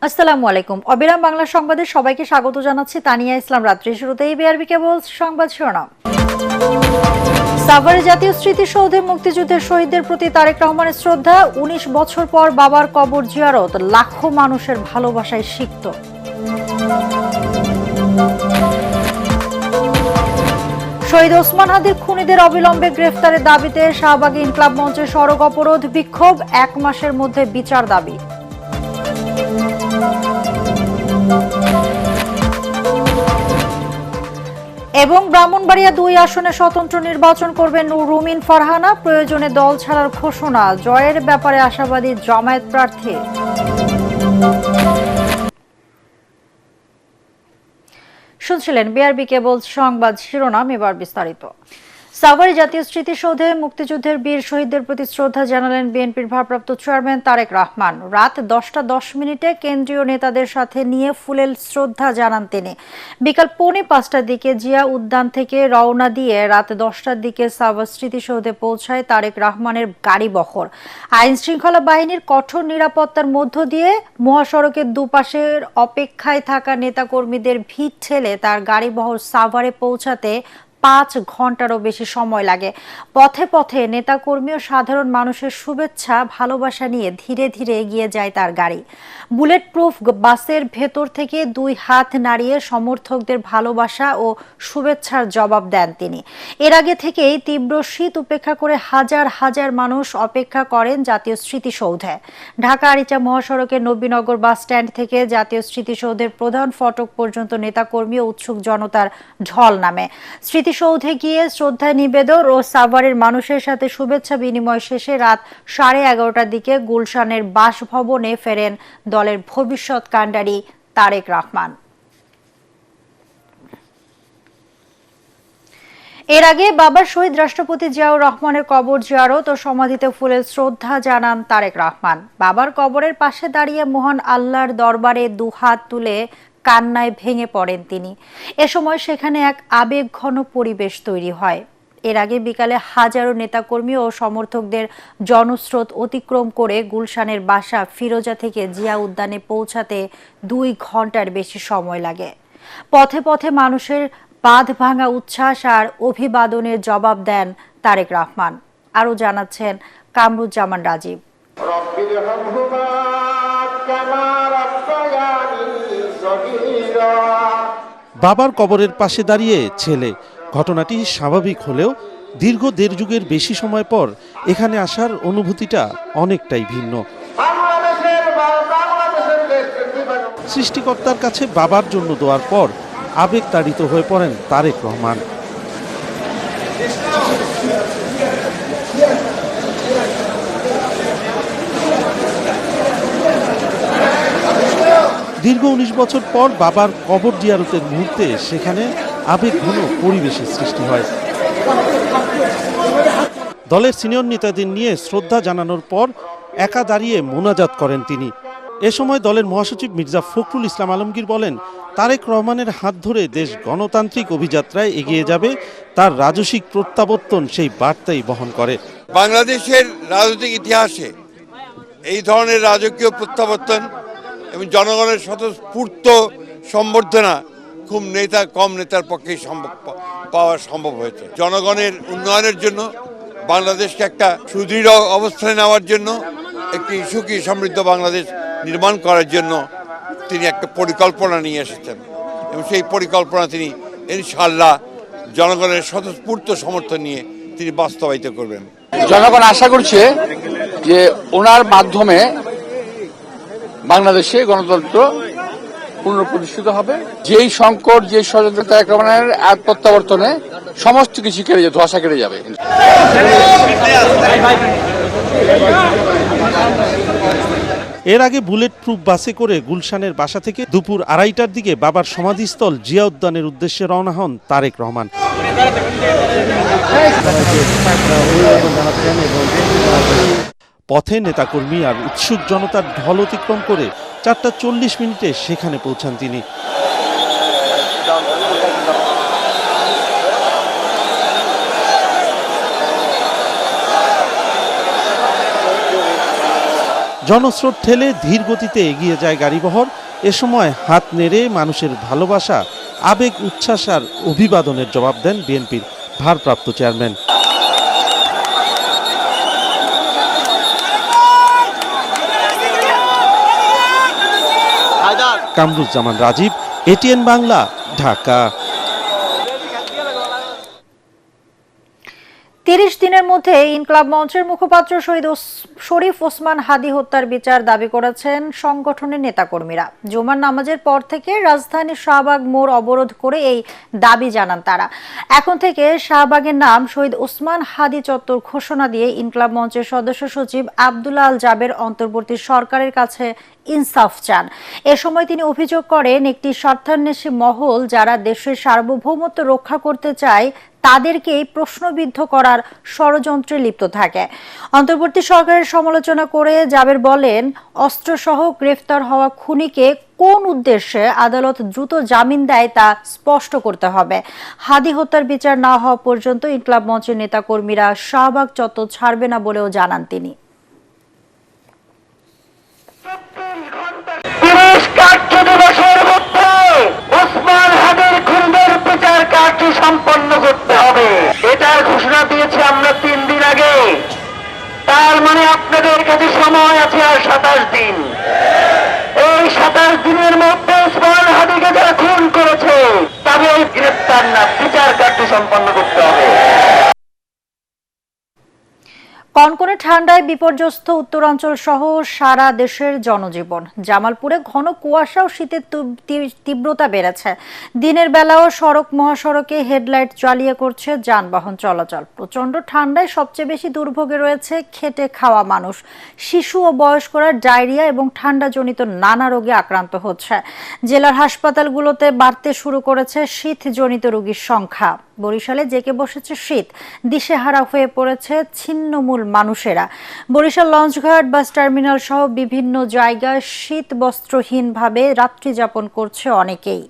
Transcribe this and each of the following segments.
আসসালামু আলাইকুম। অবিরাম বাংলা সংবাদে সবাইকে স্বাগত জানাচ্ছি। তানিয়া ইসলাম। রাত্রি শুরুতেই বিআরবি কেবল সংবাদ শিরোনাম। সাভারে জাতীয় স্মৃতিসৌধে মুক্তিযুদ্ধের শহীদদের প্রতি তারেক রহমানের শ্রদ্ধা। ১৯ বছর পর বাবার কবর জিয়ারত, লাখো মানুষের ভালোবাসায় সিক্ত। শহীদ ওসমান হাদির খুনিদের অবিলম্বে গ্রেফতারের দাবিতে শাহবাগে ইনকলাব মঞ্চের সড়ক অবরোধ, বিক্ষোভ। ১ মাসের মধ্যে বিচার দাবি। এবং ব্রাহ্মণবাড়িয়া ২ আসনে স্বতন্ত্র নির্বাচন করবেন রুমিন ফারহানা, প্রয়োজনে দল ছাড়ার ঘোষণা। জয়ের ব্যাপারে আশাবাদী জামায়াত প্রার্থী। শুনছিলেন বিআরবি কেবল সংবাদ শিরোনাম, এবার বিস্তারিত। সাভারে জাতীয় স্মৃতিসৌধে মুক্তিযুদ্ধের বীর শহীদদের প্রতি শ্রদ্ধা জানালেন বিএনপির ভারপ্রাপ্ত চেয়ারম্যান তারেক রহমান। রাত 10টা 10 কেন্দ্রীয় নেতাদের সাথে নিয়ে ফুলেল শ্রদ্ধা জানান তিনি। বিকাল 4:45টার দিকে জিয়া উদ্যান থেকে রওনা দিয়ে রাত 10টার দিকে সাভার স্মৃতিসৌধে পৌঁছায় তারেক রহমানের গাড়ি বহর। আইন শৃঙ্খলা বাহিনীর কঠোর নিরাপত্তার মধ্য দিয়ে মহাসড়কের দুপাশের অপেক্ষায় থাকা নেতাকর্মীদের ভিড় ঠেলে তার গাড়ি বহর সাভারে পৌঁছাতে 5 ঘন্টারও বেশি সময় লাগে। পথে পথে নেতাকর্মী ও সাধারণ মানুষের শুভেচ্ছা ভালোবাসা নিয়ে ধীরে ধীরে এগিয়ে যায় তার গাড়ি। বুলেট প্রুফ বাসের ভেতর থেকে 2 হাত নাড়িয়ে সমর্থকদের ভালোবাসা ও শুভেচ্ছার জবাব দেন তিনি। এর আগে থেকেই তীব্র শীত উপেক্ষা করে হাজার হাজার মানুষ অপেক্ষা করেন জাতীয় স্মৃতিসৌধে। ঢাকা আরিচা মহাসড়কের নবীনগর বাস স্ট্যান্ড থেকে জাতীয় স্মৃতিসৌধের প্রধান ফটক পর্যন্ত নেতাকর্মী ও উৎসুক জনতার ঢল নামে। স্মৃতিসৌধে গিয়ে শ্রদ্ধা নিবেদন ও সাভারের মানুষের সাথে শুভেচ্ছা বিনিময় শেষে রাত 11:30টার দিকে গুলশানের বাসভবনে ফেরেন দলের ভবিষ্যৎ কাণ্ডারি তারেক রহমান। এর আগে বাবার শহীদ রাষ্ট্রপতি জিয়াউর রহমানের কবর জিয়ারত ও সমাধিতে ফুলেল শ্রদ্ধা জানান তারেক রহমান। বাবার কবরের পাশে দাঁড়িয়ে মহান আল্লাহর দরবারে 2 হাত তুলে কান্নায় ভেঙে পড়েন তিনি। এ সময় সেখানে এক আবেগঘন পরিবেশ তৈরি হয়। এর আগে বিকালে হাজারো নেতাকর্মী ও সমর্থকদের জনস্রোত অতিক্রম করে গুলশানের বাসা ফিরোজা থেকে জিয়া উদ্যানে পৌঁছাতে 2 ঘন্টার বেশি সময় লাগে। পথে পথে মানুষের বাঁধ ভাঙা উচ্ছ্বাস আর অভিবাদনের জবাব দেন তারেক রহমান। আরও জানাচ্ছেন কামরুজ্জামান রাজীব। বাবার কবরের পাশে দাঁড়িয়ে ছেলে, ঘটনাটি স্বাভাবিক হলেও দীর্ঘ 1.5 যুগের বেশি সময় পর এখানে আসার অনুভূতিটা অনেকটাই ভিন্ন। সৃষ্টিকর্তার কাছে বাবার জন্য দোয়ার পর আবেগতাড়িত হয়ে পড়েন তারেক রহমান। দীর্ঘ 19 বছর পর বাবার কবর জিয়ারতের মুহূর্তে সেখানে আবেগঘন পরিবেশের সৃষ্টি হয়। দলের সিনিয়র নেতাদের নিয়ে শ্রদ্ধা জানানোর পর একা দাঁড়িয়ে মোনাজাত করেন তিনি। এ সময় দলের মহাসচিব মির্জা ফখরুল ইসলাম আলমগীর বলেন, তারেক রহমানের হাত ধরে দেশ গণতান্ত্রিক অভিযাত্রায় এগিয়ে যাবে, তার রাজসিক প্রত্যাবর্তন সেই বার্তাই বহন করে। বাংলাদেশের রাজনৈতিক ইতিহাসে এই ধরনের রাজকীয় প্রত্যাবর্তন এবং জনগণের স্বতঃস্ফূর্ত সম্বর্ধনা খুব কম নেতার পক্ষেই পাওয়া সম্ভব হয়েছে। জনগণের উন্নয়নের জন্য, বাংলাদেশকে একটা সুদৃঢ় অবস্থানে নেওয়ার জন্য, একটি সুখী সমৃদ্ধ বাংলাদেশ নির্মাণ করার জন্য তিনি একটা পরিকল্পনা নিয়ে এসেছেন এবং সেই পরিকল্পনা তিনি ইনশাআল্লাহ জনগণের স্বতঃস্ফূর্ত সমর্থন নিয়ে তিনি বাস্তবায়িত করবেন। জনগণ আশা করছে যে ওনার মাধ্যমে বাংলাদেশে গণতন্ত্র পুনঃপ্রতিষ্ঠিত হবে। যেই সংকট, যে ষড়যন্ত্র তারেক রহমানের প্রত্যাবর্তনে সমস্ত কিছু কেটে যাবে, ধোঁয়াশা কেটে যাবে। এর আগে বুলেট প্রুফ বাসে করে গুলশানের বাসা থেকে দুপুর 2:30টার দিকে বাবার সমাধিস্থল জিয়া উদ্যানের উদ্দেশ্যে রওনা হন তারেক রহমান। পথে নেতাকর্মী আর উৎসুক জনতার ঢল অতিক্রম করে 4:40 সেখানে পৌঁছান তিনি। জনস্রোত ঠেলে ধীর গতিতে এগিয়ে যায় গাড়িবহর। এ সময় হাত নেড়ে মানুষের ভালোবাসা, আবেগ, উচ্ছ্বাস আর অভিবাদনের জবাব দেন বিএনপির ভারপ্রাপ্ত চেয়ারম্যান। কামরুজ্জামান রাজীব, এটিএন বাংলা, ঢাকা। ৩০ দিনের মধ্যে ইনকলাব মঞ্চের মুখপাত্র শহীদ শরীফ ওসমান হাদী হত্যার বিচার দাবি করেছেন সংগঠনের নেতাকর্মীরা। জুমার নামাজের পর থেকে রাজধানীর শাহবাগ মোড় অবরোধ করে এই দাবি জানান তারা। এখন থেকে শাহবাগের নাম শহীদ ওসমান হাদী চত্বর ঘোষণা দিয়ে ইনকলাব মঞ্চের সদস্য সচিব আব্দুল্লাহ আল জাবের অন্তর্বর্তী সরকারের কাছে ইনসাফ চান। এ সময় তিনি অভিযোগ করেন, একটি স্বার্থান্বেষী মহল যারা দেশের সার্বভৌমত্ব রক্ষা করতে চায় তাদেরকে প্রশ্নবিদ্ধ করার ষড়যন্ত্রে লিপ্ত থাকে। অন্তর্বর্তী সরকারের সমালোচনা করে জাবের বলেন, অস্ত্রসহ গ্রেফতার হওয়া খুনিকে কোন উদ্দেশ্যে আদালত দ্রুত জামিন দেয় তা স্পষ্ট করতে হবে। হাদী হত্যার বিচার না হওয়া পর্যন্ত ইনকলাব মঞ্চের নেতাকর্মীরা শাহবাগ চত্বর ছাড়বে না বলেও জানান তিনি। ওসমান হাদীর খুনের বিচার কার্য সম্পন্ন করতে হবে, এটার ঘোষণা দিয়েছি আমরা 3 দিন আগে। তার মানে আপনাদের কাছে সময় আছে আর 27 দিন। এই 27 দিনের মধ্যে ওসমান হাদীকে যারা খুন করেছে তাদের গ্রেফতার না, বিচার কার্য সম্পন্ন করতে হবে। কনকনে ঠান্ডায় বিপর্যস্ত উত্তরাঞ্চল সহ সারা দেশের জনজীবন। জামালপুরে ঘন কুয়াশা ও শীতের তীব্রতা বেড়েছে। দিনের বেলাও সড়ক মহাসড়কে হেডলাইট জ্বালিয়ে করছে যানবাহন চলাচল। প্রচন্ড ঠান্ডায় সবচেয়ে বেশি দুর্ভোগে রয়েছে খেটে খাওয়া মানুষ। শিশু ও বয়স্করা ডায়রিয়া এবং ঠান্ডাজনিত নানা রোগে আক্রান্ত হচ্ছে। জেলার হাসপাতালগুলোতে বাড়তে শুরু করেছে শীতজনিত রোগীর সংখ্যা। বরিশালে জেঁকে বসেছে শীত, দিশেহারা হয়ে পড়েছে ছিন্নমূল মানুষেরা। বরিশাল লঞ্চঘাট, বাস টার্মিনাল সহ বিভিন্ন জায়গায় শীত বস্ত্রহীনভাবে রাত্রি যাপন করছে অনেকেই।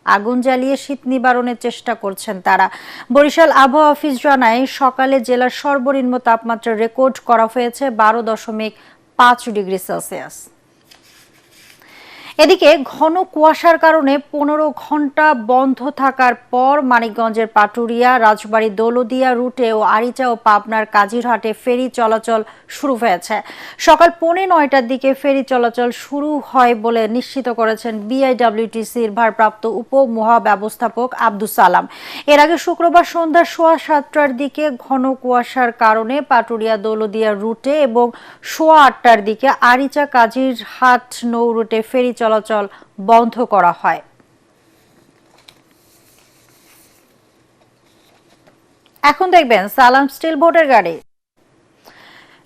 আগুন জ্বালিয়ে শীত নিবারণের চেষ্টা করছেন তারা। বরিশাল আবহাওয়া অফিস জানায়, সকালে জেলার সর্বনিম্ন তাপমাত্রা রেকর্ড করা হয়েছে 12.5 ডিগ্রি সেলসিয়াস। এদিকে ঘন কুয়াশার কারণে 15 ঘন্টা বন্ধ থাকার পর মানিকগঞ্জের পাটুরিয়া, রাজবাড়ী, দৌলদিয়া রুটে ও আরিচা ও পাবনার কাজিরহাটে ফেরি চলাচল শুরু হয়েছে। সকাল 8:45টার দিকে ফেরি চলাচল শুরু হয় বলে নিশ্চিত করেছেন বিআইডব্লিউটিসির ভারপ্রাপ্ত উপমহাব্যবস্থাপক আব্দুস সালাম। এর আগে শুক্রবার সন্ধ্যা 7:15টার দিকে ঘন কুয়াশার কারণে পাটুরিয়া দৌলদিয়া রুটে এবং 8:15টার দিকে আরিচা কাজিরহাট নৌ রুটে ফেরি চলাচল বন্ধ করা হয়। এখন দেখবেন সালাম স্টিল ভোটের গাড়ি।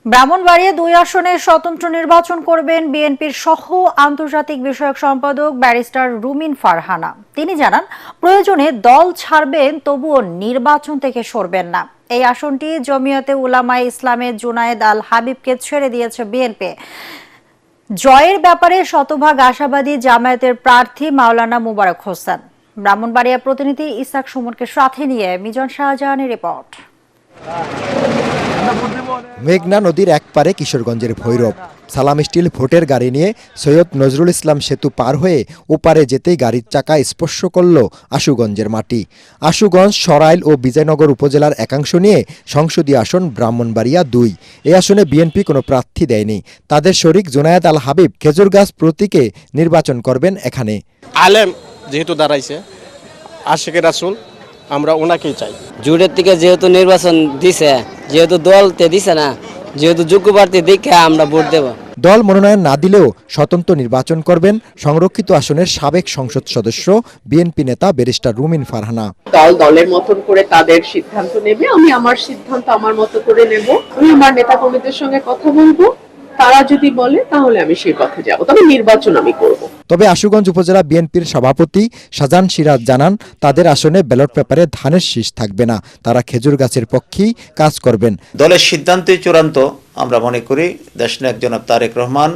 ব্রাহ্মণবাড়িয়া 2 আসনে স্বতন্ত্র নির্বাচন করবেন বিএনপির সহ আন্তর্জাতিক বিষয়ক সম্পাদক ব্যারিস্টার রুমিন ফারহানা। তিনি জানান, প্রয়োজনে দল ছাড়বেন, তবুও নির্বাচন থেকে সরবেন না। এই আসনটি জমিয়তে উলামায়ে ইসলামের জুনায়েদ আল হাবিবকে ছেড়ে দিয়েছে বিএনপি। জয়ের ব্যাপারে শতভাগ আশাবাদী জামায়াতের প্রার্থী মাওলানা মুবারক হোসেন। ব্রাহ্মণবাড়িয়া প্রতিনিধি ইসাক সুমনকে সাথে নিয়ে মিজান শাহজাহানের রিপোর্ট। মেঘনা নদীর একপারে কিশোরগঞ্জের ভৈরব। সালাম স্টিল ভোটের গাড়ি নিয়ে সৈয়দ নজরুল ইসলাম সেতু পার হয়ে ওপারে যেতেই গাড়ির চাকা স্পর্শ করল আশুগঞ্জের মাটি। আশুগঞ্জ, সরাইল ও বিজয়নগর উপজেলার একাংশ নিয়ে সংসদীয় আসন ব্রাহ্মণবাড়িয়া 2। এই আসনে বিএনপি কোনো প্রার্থী দেয়নি। তাদের শরিক জুনায়েদ আল হাবিব খেজুরগাছ প্রতীকে নির্বাচন করবেন এখানে। আলেম যেহেতু দাঁড়াইছে, আশিকের রাসূল, আমরা ওনাকেই চাই। জুটের থেকে যেহেতু নির্বাচন দিছে, যেহেতু দলতে দিছে না, যেহেতু যোগ্য প্রার্থী দেখে আমরা ভোট দেব। দল মনোনয়ন না দিলেও স্বতন্ত্র নির্বাচন করবেন সংরক্ষিত আসনের সাবেক সংসদ সদস্য বিএনপি নেতা ব্যারিস্টার রুমিন ফারহানা। দল দলের মতন করে তাদের সিদ্ধান্ত নেবে, আমি আমার সিদ্ধান্ত আমার মতো করে নেব। আমি আমার নেতা কর্মীদের সঙ্গে কথা বলবো, তারা যদি বলে তাহলে আমি সেই পথে যাব, তবে নির্বাচন আমি করব। তবে আশুগঞ্জ উপজেলা বিএনপির সভাপতি শাহজাহান সিরাজ জানান, তাদের আসনে ব্যালট পেপারে ধানের শীষ থাকবে না, তারা খেজুর গাছের পক্ষেই কাজ করবেন। দলের সিদ্ধান্তই চূড়ান্ত। আমরা মনে করি দেশনায়ক জনাব তারেক রহমান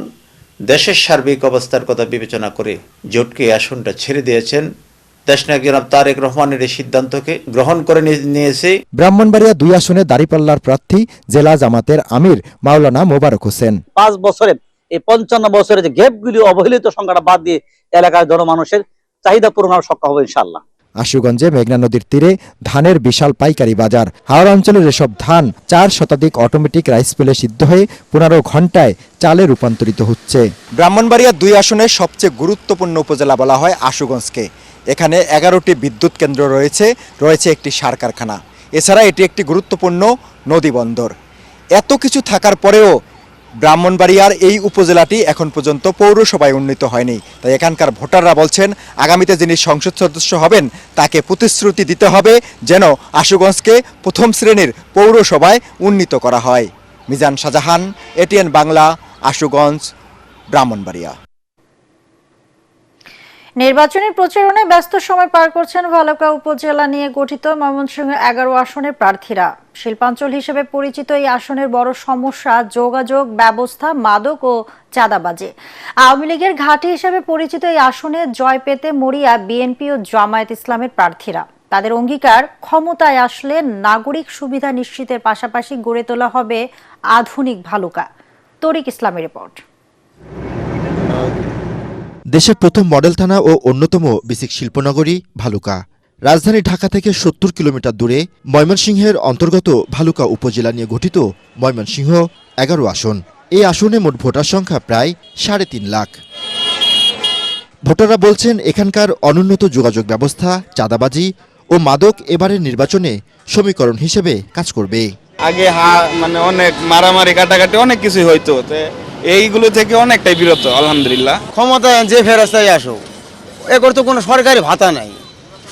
দেশের সার্বিক অবস্থার কথা বিবেচনা করে জোটকে আসনটা ছেড়ে দিয়েছেন। দেশনায়ক জনাব তারেক রহমানের এই সিদ্ধান্তকে গ্রহণ করে নিয়েছে। ব্রাহ্মণবাড়িয়া 2 আসনে দাঁড়িপাল্লার প্রার্থী জেলা জামাতের আমির মাওলানা মোবারক হোসেন। 5 বছরে এই 55 বছরের যে গ্যাপগুলি অবহেলিত সংখ্যাটা বাদ দিয়ে এলাকার জনমানুষের চাহিদা পূরণের সক্ষম হবে ইনশাআল্লাহ। আশুগঞ্জে মেঘনা নদীর তীরে ধানের বিশাল পাইকারি বাজার। হাওড় অঞ্চলের এসব ধান 4 শতাধিক অটোমেটিক রাইস মিলে সিদ্ধ হয়ে 15 ঘন্টায় চালে রূপান্তরিত হচ্ছে। ব্রাহ্মণবাড়িয়া 2 আসনের সবচেয়ে গুরুত্বপূর্ণ উপজেলা বলা হয় আশুগঞ্জকে। এখানে 11টি বিদ্যুৎ কেন্দ্র রয়েছে একটি সার কারখানা, এছাড়া এটি একটি গুরুত্বপূর্ণ নদী বন্দর। এত কিছু থাকার পরেও ব্রাহ্মণবাড়িয়ার এই উপজেলাটি এখন পর্যন্ত পৌরসভায় উন্নীত হয়নি। তাই এখানকার ভোটাররা বলছেন আগামীতে যিনি সংসদ সদস্য হবেন তাকে প্রতিশ্রুতি দিতে হবে যেন আশুগঞ্জকে প্রথম শ্রেণীর পৌরসভায় উন্নীত করা হয়। মিজান শাহজাহান, এটিএন বাংলা, আশুগঞ্জ, ব্রাহ্মণবাড়িয়া। নির্বাচনের প্রচারণায় ব্যস্ত সময় পার করছেন ভালুকা উপজেলা নিয়ে গঠিত ময়মনসিংহ 11 আসনের প্রার্থীরা। শিল্পাঞ্চল হিসেবে পরিচিত এই আসনের বড় সমস্যা যোগাযোগ ব্যবস্থা, মাদক ও চাঁদাবাজি। আওয়ামী লীগের ঘাঁটি হিসেবে পরিচিত এই আসনে জয় পেতে মরিয়া বিএনপি ও জামায়াত ইসলামের প্রার্থীরা। তাদের অঙ্গীকার, ক্ষমতায় আসলে নাগরিক সুবিধা নিশ্চিতের পাশাপাশি গড়ে তোলা হবে আধুনিক ভালুকা। তরিক ইসলামের রিপোর্ট। দেশের প্রথম মডেল থানা ও অন্যতম বেসিক শিল্পনগরী ভালুকা। রাজধানী ঢাকা থেকে 70 কিলোমিটার দূরে ময়মনসিংহের অন্তর্গত ভালুকা উপজেলা নিয়ে গঠিত ময়মনসিংহ 11 আসন। এই আসনে মোট ভোটার সংখ্যা প্রায় 3.5 লাখ। ভোটাররা বলছেন এখানকার অনুন্নত যোগাযোগ ব্যবস্থা, চাঁদাবাজি ও মাদক এবারের নির্বাচনে সমীকরণ হিসেবে কাজ করবে। আগে মানে অনেক মারামারি কাটাকাটি অনেক কিছুই হইতো, এইগুলো থেকে অনেকটাই বিরত আলহামদুলিল্লাহ। ক্ষমতায় যে ফেরস্তায় আসো, এর তো কোনো সরকারি ভাতা নাই,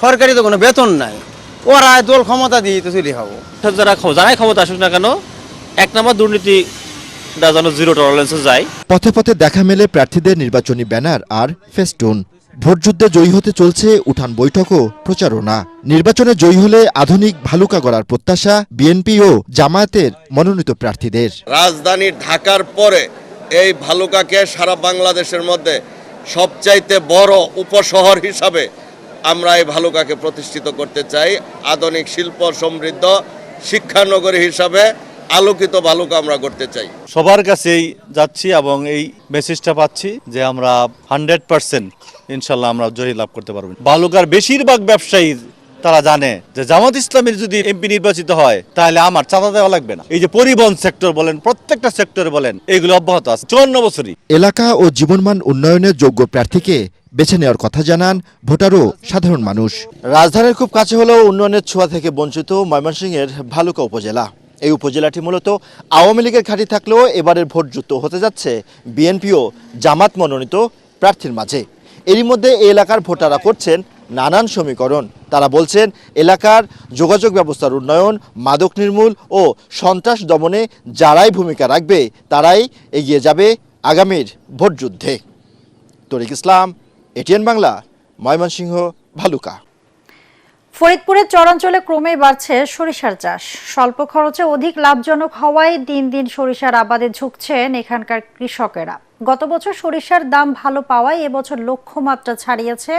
সরকারি তো কোনো বেতন নাই, ওরা দল ক্ষমতা দিয়ে তো চলে খাবো। যারাই ক্ষমতা আসুক না কেন, 1 নম্বর দুর্নীতি যেন জিরো টলারেন্সে যায়। পথে পথে দেখা মেলে প্রার্থীদের নির্বাচনী ব্যানার আর ফেস্টুন। ভোটযুদ্ধে জয়ী হতে চলছে উঠান বৈঠক ও প্রচারণা। নির্বাচনে জয়ী হলে আধুনিক ভালুকা গড়ার প্রত্যাশা বিএনপি ও জামায়াতের মনোনীত প্রার্থীদের। রাজধানী ঢাকার পরে এই ভালুকাকে সারা বাংলাদেশের মধ্যে সবচাইতে বড় উপশহর হিসাবে আমরা এই ভালুকাকে প্রতিষ্ঠিত করতে চাই। আধুনিক শিল্প সমৃদ্ধ শিক্ষানগরী হিসাবে আলোকিত ভালুকা আমরা করতে চাই। সবার কাছেই যাচ্ছি এবং এই মেসেজটা পাচ্ছি যে আমরা 100% ইনশাল্লাহ আমরা জয় লাভ করতে পারবো। ভালুকার বেশিরভাগ ব্যবসায়ী তারা জানে যে জামাত ইসলামের যদি এমপি নির্বাচিত হয় তাহলে আমার চাঁদা দেওয়া লাগবে না। এই যে পরিবহন সেক্টর বলেন, প্রত্যেকটা সেক্টরে বলেন, এগুলো অব্যাহত আছে 54 বছরই। এলাকা ও জীবনমান উন্নয়নের যোগ্য প্রার্থীকে বেছে নেওয়ার কথা জানান ভোটার ও সাধারণ মানুষ। রাজধানীর খুব কাছে হলেও উন্নয়নের ছোঁয়া থেকে বঞ্চিত ময়মনসিংহের ভালুকা উপজেলা। এই উপজেলাটি মূলত আওয়ামী লীগের ঘাঁটি থাকলেও এবারের ভোটযুদ্ধ হতে যাচ্ছে বিএনপি ও জামাত মনোনীত প্রার্থীর মাঝে। এরই মধ্যে এই এলাকার ভোটাররা করছেন নানান সমীকরণ। তারা বলছেন এলাকার যোগাযোগ ব্যবস্থার উন্নয়ন, মাদক নির্মূল ও সন্ত্রাস দমনে যারাই ভূমিকা রাখবে তারাই এগিয়ে যাবে আগামীর ভোটযুদ্ধে। তরিক ইসলাম, এটিএন বাংলা, ময়মনসিংহ, ভালুকা। ফরিদপুরের চরাঞ্চলে ক্রমেই বাড়ছে সরিষার চাষ। স্বল্প খরচে অধিক লাভজনক হওয়ায় দিন দিন সরিষার আবাদে ঝুঁকছেন এখানকার কৃষকেরা। গত বছর সরিষার দাম ভালো পাওয়ায় এবছর লক্ষ্যমাত্রা ছাড়িয়েছে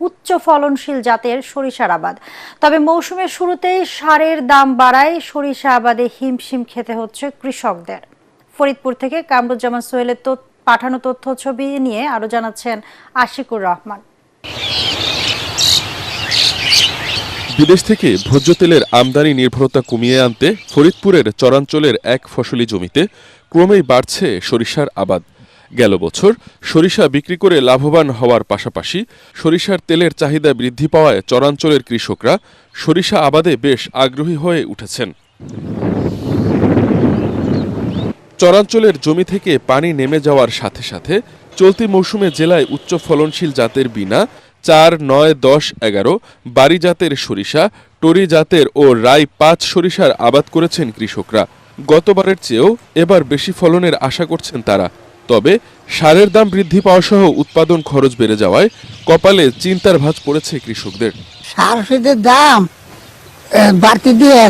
উচ্চ ফলনশীল জাতের সরিষার আবাদ। তবে মৌসুমের শুরুতেই সারের দাম বাড়ায় সরিষা আবাদে হিমশিম খেতে হচ্ছে কৃষকদের। ফরিদপুর থেকে কামরুজ্জামান সোহেলের পাঠানো তথ্য ছবি নিয়ে আরো জানাচ্ছেন আশিকুর রহমান। বিদেশ থেকে ভোজ্য তেলের আমদানি নির্ভরতা কমিয়ে আনতে ফরিদপুরের চরাঞ্চলের এক ফসলি জমিতে ক্রমেই বাড়ছে সরিষার আবাদ। গেল বছর সরিষা বিক্রি করে লাভবান হওয়ার পাশাপাশি সরিষার তেলের চাহিদা বৃদ্ধি পাওয়ায় চরাঞ্চলের কৃষকরা সরিষা আবাদে বেশ আগ্রহী হয়ে উঠেছেন। চরাঞ্চলের জমি থেকে পানি নেমে যাওয়ার সাথে সাথে চলতি মৌসুমে জেলায় উচ্চ ফলনশীল জাতের বিনা, 4, 9, 10, 11 বাড়ি জাতের সরিষা, টরি জাতের ও রাই 5 সরিষার আবাদ করেছেন কৃষকরা। গতবারের চেয়েও এবার বেশি ফলনের আশা করছেন তারা। তবে সারের দাম বৃদ্ধি পাওয়া সহ উৎপাদন খরচ বেড়ে যাওয়ায় কপালে চিন্তার ভাঁজ পড়েছে কৃষকদের। সার ওষুধের দাম বাড়তি দিয়ে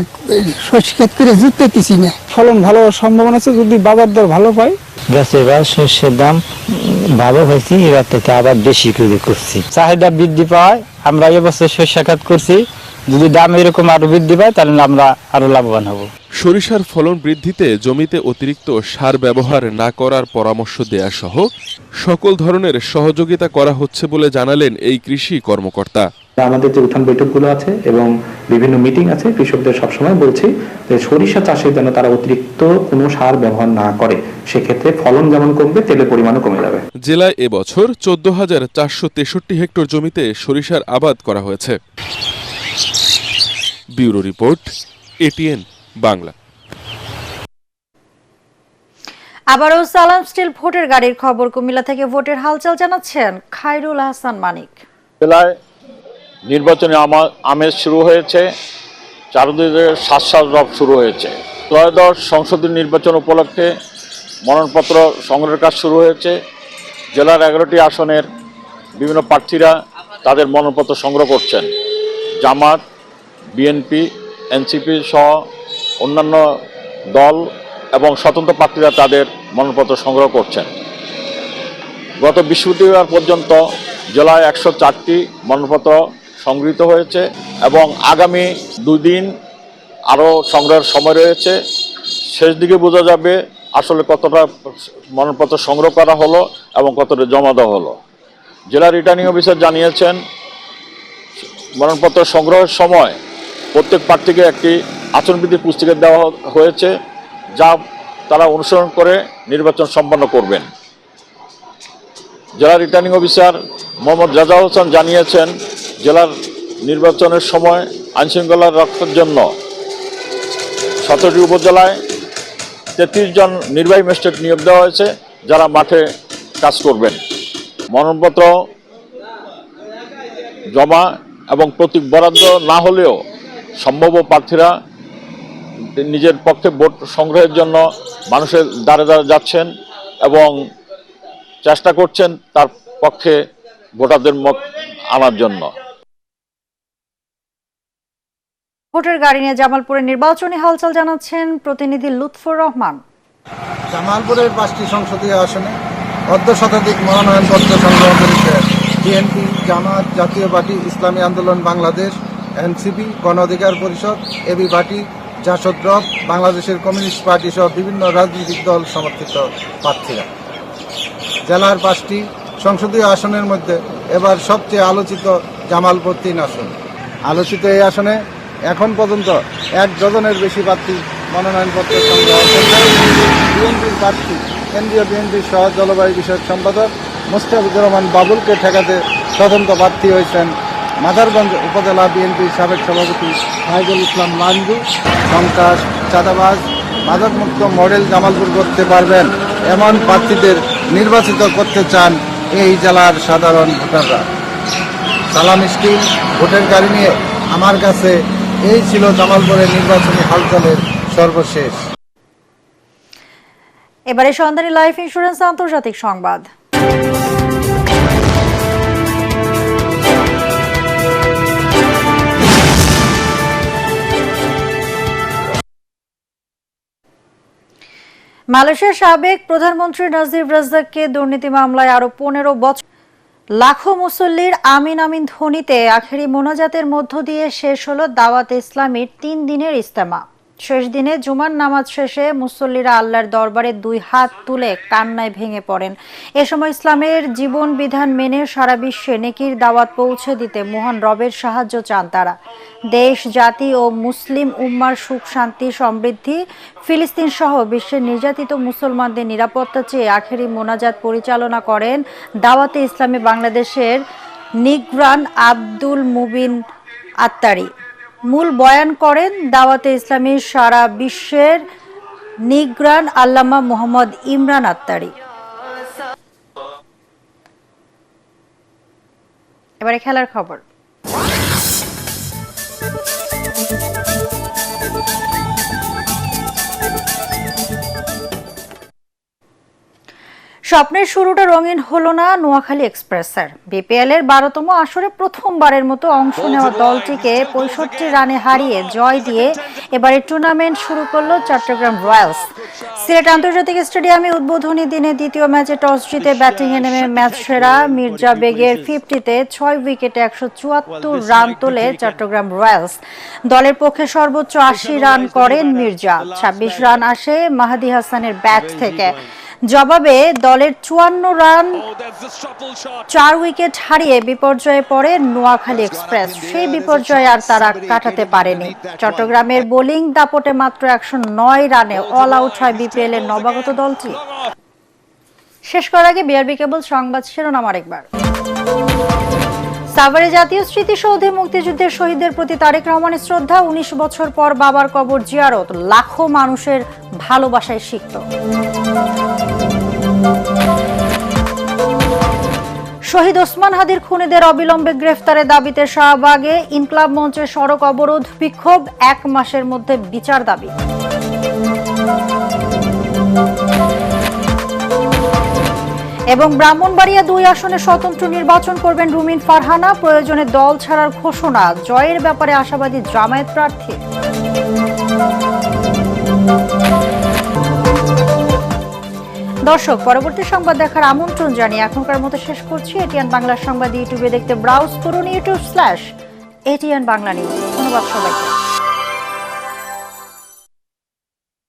শস্য ক্ষেত করে জুটতেছি না। ফলন ভালো সম্ভাবনা আছে যদি বাজার দর ভালো পাই। এবার শস্যের দাম ভালো হয়েছে, এবার থেকে আবার বেশি করে করছি। চাহিদা বৃদ্ধি পাওয়ায় আমরা এবছর শস্যাঘাত করছি, যদি দাম এরকম আরো বৃদ্ধি পায় তাহলে আমরা আরো লাভবান হব। সরিষার ফলন বৃদ্ধিতে জমিতে অতিরিক্ত সার ব্যবহার না করার পরামর্শ দেয়া সহ সকল ধরনের সহযোগিতা করা হচ্ছে বলে জানালেন এই কৃষি কর্মকর্তা। আমাদের যে উঠান বৈঠকগুলো আছে এবং বিভিন্ন মিটিং আছে, কৃষকদের সবসময় বলছি যে সরিষা চাষে যেন তারা অতিরিক্ত কোনো সার ব্যবহার না করে, সেক্ষেত্রে ফলন যেমন কমবে তেলের পরিমাণও কমে যাবে। জেলায় এবছর 14,463 হেক্টর জমিতে সরিষার আবাদ করা হয়েছে। Bureau report, ATN Bangla. আবারও সালাম স্টিল ভোটের গাড়ির খবর। কুমিল্লা থেকে ভোটের হালচাল জানাচ্ছেন খায়রুল হাসান মানিক। জেলায় নির্বাচনী আমেজ শুরু হয়েছে, চারদিকে সাজ রব শুরু হয়েছে। ত্রয়োদশ সংসদীয় নির্বাচন উপলক্ষে মনোনয়নপত্র সংগ্রহের কাজ শুরু হয়েছে। জেলার 11টি আসনের বিভিন্ন প্রার্থীরা তাদের মনোনয়নপত্র সংগ্রহ করছেন। জামাত, বিএনপি, এনসিপি সহ অন্যান্য দল এবং স্বতন্ত্র প্রার্থীরা তাদের মনোনয়নপত্র সংগ্রহ করছেন। গত বৃহস্পতিবার পর্যন্ত জেলায় 104টি মনোনয়নপত্র সংগৃহীত হয়েছে এবং আগামী 2 দিন আরও সংগ্রহের সময় রয়েছে। শেষ দিকে বোঝা যাবে আসলে কতটা মনোনয়নপত্র সংগ্রহ করা হলো এবং কতটা জমা দেওয়া হলো। জেলা রিটার্নিং অফিসার জানিয়েছেন মনোনয়নপত্র সংগ্রহের সময় প্রত্যেক প্রার্থীকে একটি আচরণবিধি পুস্তিকা দেওয়া হয়েছে, যা তারা অনুসরণ করে নির্বাচন সম্পন্ন করবেন। জেলা রিটার্নিং অফিসার মোহাম্মদ রাজা হোসেন জানিয়েছেন জেলার নির্বাচনের সময় আইনশৃঙ্খলা রক্ষার জন্য 17টি উপজেলায় 33 জন নির্বাহী ম্যাজিস্ট্রেট নিয়োগ দেওয়া হয়েছে, যারা মাঠে কাজ করবেন। মনোনয়নপত্র জমা এবং প্রতীক বরাদ্দ না হলেও সম্ভাব্য প্রার্থীরা নিজের পক্ষে ভোট সংগ্রহের জন্য মানুষের দ্বারে দ্বারে যাচ্ছেন এবং চেষ্টা করছেন তার পক্ষে ভোটারদের মত আনার জন্য। ভোটের গাড়ি নিয়ে জামালপুরের নির্বাচনী হালচাল জানাচ্ছেন প্রতিনিধি লুৎফর রহমান। জামালপুরের 5টি সংসদীয় আসনে অর্ধ শতাধিক মনোনয়নপত্র সংগ্রহ করেছে বিএনপি, জামাত, জাতীয় পার্টি, ইসলামী আন্দোলন বাংলাদেশ, এনসিপি, গণ অধিকার পরিষদ, এবি পার্টি, জাসদ রব, বাংলাদেশের কমিউনিস্ট পার্টি সহ বিভিন্ন রাজনৈতিক দল সমর্থিত প্রার্থীরা। জেলার 5টি সংসদীয় আসনের মধ্যে এবার সবচেয়ে আলোচিত জামালপুর 3 আসন। আলোচিত এই আসনে এখন পর্যন্ত 1 ডজনের বেশি প্রার্থী মনোনয়নপত্র সংগ্রহ করেছেন। বিএনপির প্রার্থী কেন্দ্রীয় বিএনপির সহ জলবায়ু বিষয়ক সম্পাদক মোস্তাফিজুর রহমান বাবুলকে ঠেকাতে স্বতন্ত্র প্রার্থী হয়েছেন মাদারগঞ্জ উপজেলা বিএনপির সাবেক সভাপতি ফাইজুল ইসলাম লাঞ্জু। সন্ত্রাস, চাঁদাবাজ, মাদকমুক্ত মডেল জামালপুর করতে পারবেন এমন প্রার্থীদের নির্বাচিত করতে চান এই জেলার সাধারণ ভোটাররা। সালাম স্টিল ভোটের গাড়ি নিয়ে আমার কাছে এই ছিল জামালপুরের নির্বাচনী হালচালের সর্বশেষ। এবারে সন্ধানী লাইফ ইন্স্যুরেন্স আন্তর্জাতিক সংবাদ। মালয়েশিয়ার সাবেক প্রধানমন্ত্রী নাজিব রাজ্জাককে দুর্নীতি মামলায় আরো 15 বছর। লাখো মুসল্লির আমিন আমিন ধ্বনিতে আখেরি মোনাজাতের মধ্য দিয়ে শেষ হলো দাওয়াতে ইসলামীর 3 দিনের ইজতেমা। শেষ দিনে জুমার নামাজ শেষে মুসল্লিরা আল্লাহর দরবারে 2 হাত তুলে কান্নায় ভেঙে পড়েন। এ সময় ইসলামের জীবন বিধান মেনে সারা বিশ্বে নেকির দাওয়াত পৌঁছে দিতে মহান রবের সাহায্য চান তারা। দেশ, জাতি ও মুসলিম উম্মার সুখ, শান্তি, সমৃদ্ধি, ফিলিস্তিন সহ বিশ্বের নির্যাতিত মুসলমানদের নিরাপত্তা চেয়ে আখেরি মোনাজাত পরিচালনা করেন দাওয়াতে ইসলামী বাংলাদেশের নিগ্রান আব্দুল মুবিন আত্তারি। মূল বয়ান করেন দাওয়াতে ইসলামী সারা বিশ্বের নিগ্রান আল্লামা মোহাম্মদ ইমরান আত্তারি। এবারে খেলার খবর। স্বপ্নের শুরুটা রঙিন হলো না নোয়াখালী এক্সপ্রেসের। বিপিএল এর 12তম আসরে প্রথমবারের মতো অংশ নেওয়া দলটিকে 65 রানে হারিয়ে জয় দিয়ে এবারে টুর্নামেন্ট শুরু করলো চট্টগ্রাম রয়্যালস। সিলেট আন্তর্জাতিক স্টেডিয়ামে উদ্বোধনী দিনে দ্বিতীয় ম্যাচে টস জিতে ব্যাটিংয়ে নেমে ম্যাচ সেরা মির্জা বেগের 50-তে 6 উইকেটে 174 রান তোলে চট্টগ্রাম রয়্যালস। দলের পক্ষে সর্বোচ্চ 80 রান করেন মির্জা। 26 রান আসে মাহাদি হাসানের ব্যাট থেকে। জবাবে দলের 54 রান 4 উইকেট হারিয়ে বিপর্যয়ে পড়ে নোয়াখালী এক্সপ্রেস। সেই বিপর্যয় আর তারা কাটাতে পারেনি। চট্টগ্রামের বোলিং দাপটে মাত্র 109 রানে অল আউট হয় বিপিএল এর নবাগত দলটি। শেষ করার আগে বিআরবি কেবল সংবাদ শিরোনাম আরেকবার। সাভারে জাতীয় স্মৃতিসৌধে মুক্তিযুদ্ধের শহীদদের প্রতি তারেক রহমানের শ্রদ্ধা। 19 বছর পর বাবার কবর জিয়ারত, লাখো মানুষের ভালোবাসায় সিক্ত। শহীদ ওসমান হাদির খুনিদের অবিলম্বে গ্রেফতারের দাবিতে শাহবাগে ইনকলাব মঞ্চের সড়ক অবরোধ, বিক্ষোভ। 1 মাসের মধ্যে বিচার দাবি। এবং ব্রাহ্মণবাড়িয়া 2 আসনে স্বতন্ত্র নির্বাচন করবেন রুমিন ফারহানা। প্রয়োজনে দল ছাড়ার ঘোষণা। জয়ের ব্যাপারে আশাবাদী জামায়াত প্রার্থী। দর্শক, পরবর্তী সংবাদ দেখার আমন্ত্রণ জানিয়ে এখনকার মতো শেষ করছি। এটিএন বাংলা সংবাদ ইউটিউবে দেখতে ব্রাউজ করুন youtube/ATN বাংলা নিউজ। ধন্যবাদ সবাইকে।